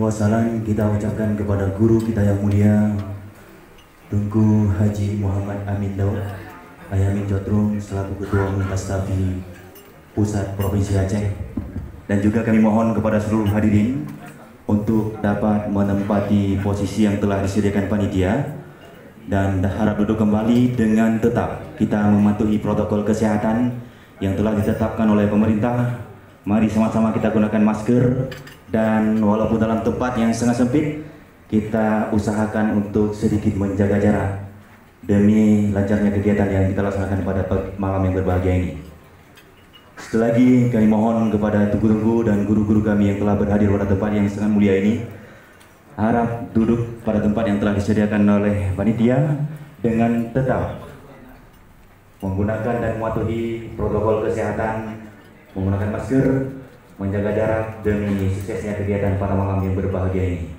wassalam kita ucapkan kepada guru kita yang mulia Tunku Haji Muhammad Amin Daud Ayamin Jotrung selaku Ketua Umum Kastafi Pusat Provinsi Aceh. Dan juga kami mohon kepada seluruh hadirin untuk dapat menempati posisi yang telah disediakan panitia dan harap duduk kembali dengan tetap kita mematuhi protokol kesehatan yang telah ditetapkan oleh pemerintah. Mari sama-sama kita gunakan masker dan walaupun dalam tempat yang sangat sempit, kita usahakan untuk sedikit menjaga jarak demi lancarnya kegiatan yang kita laksanakan pada malam yang berbahagia ini. Sekali lagi kami mohon kepada tugu-tugu dan guru-guru kami yang telah berhadir pada tempat yang sangat mulia ini, harap duduk pada tempat yang telah disediakan oleh panitia dengan tetap menggunakan dan mematuhi protokol kesehatan, menggunakan masker, menjaga jarak demi suksesnya kegiatan pada malam yang berbahagia ini.